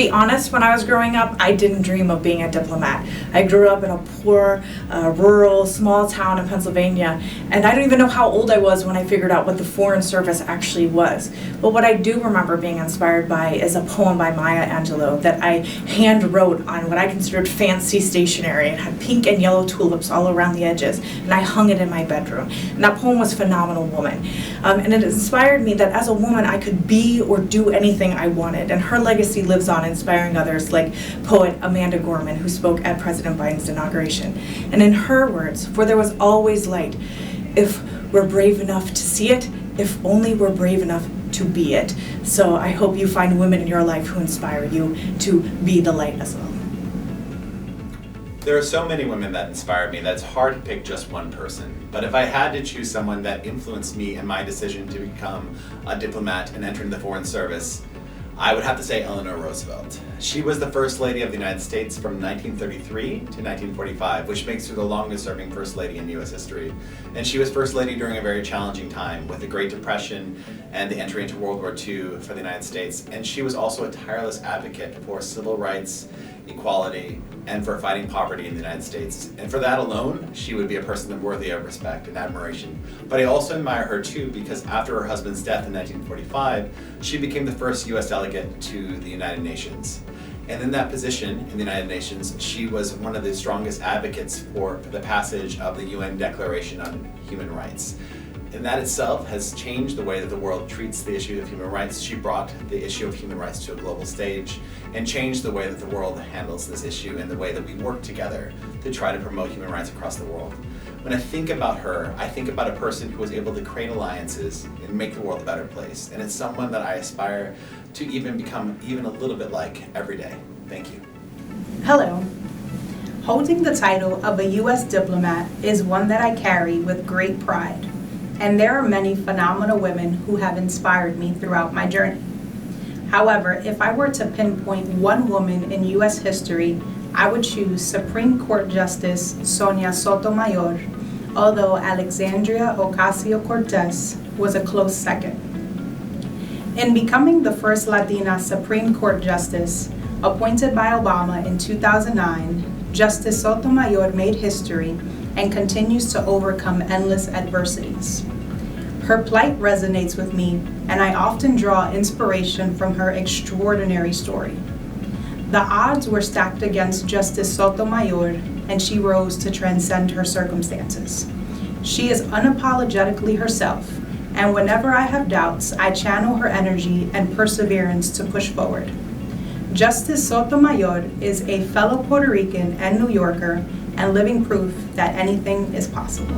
be honest, when I was growing up, I didn't dream of being a diplomat. I grew up in a poor, rural, small town in Pennsylvania, and I don't even know how old I was when I figured out what the Foreign Service actually was. But what I do remember being inspired by is a poem by Maya Angelou that I hand wrote on what I considered fancy stationery. It had pink and yellow tulips all around the edges, and I hung it in my bedroom. And that poem was Phenomenal Woman. And it inspired me that as a woman, I could be or do anything I wanted. And her legacy lives on, inspiring others like poet Amanda Gorman, who spoke at President Biden's inauguration. And in her words, "For there was always light, if we're brave enough to see it, if only we're brave enough to be it." So I hope you find women in your life who inspire you to be the light as well. There are so many women that inspire me that it's hard to pick just one person. But if I had to choose someone that influenced me in my decision to become a diplomat and enter the Foreign Service, I would have to say Eleanor Roosevelt. She was the First Lady of the United States from 1933 to 1945, which makes her the longest serving First Lady in US history. And she was First Lady during a very challenging time with the Great Depression and the entry into World War II for the United States. And she was also a tireless advocate for civil rights, equality, and for fighting poverty in the United States. And for that alone, she would be a person worthy of respect and admiration. But I also admire her too because after her husband's death in 1945, she became the first US delegate to the United Nations. And in that position in the United Nations, she was one of the strongest advocates for the passage of the UN Declaration on Human Rights. And that itself has changed the way that the world treats the issue of human rights. She brought the issue of human rights to a global stage and changed the way that the world handles this issue and the way that we work together to try to promote human rights across the world. When I think about her, I think about a person who was able to create alliances and make the world a better place. And it's someone that I aspire to even become even a little bit like every day. Thank you. Hello. Holding the title of a U.S. diplomat is one that I carry with great pride. And there are many phenomenal women who have inspired me throughout my journey. However, if I were to pinpoint one woman in U.S. history, I would choose Supreme Court Justice Sonia Sotomayor, although Alexandria Ocasio-Cortez was a close second. In becoming the first Latina Supreme Court Justice, appointed by Obama in 2009, Justice Sotomayor made history and continues to overcome endless adversities. Her plight resonates with me, and I often draw inspiration from her extraordinary story. The odds were stacked against Justice Sotomayor, and she rose to transcend her circumstances. She is unapologetically herself, and whenever I have doubts, I channel her energy and perseverance to push forward. Justice Sotomayor is a fellow Puerto Rican and New Yorker, and living proof that anything is possible.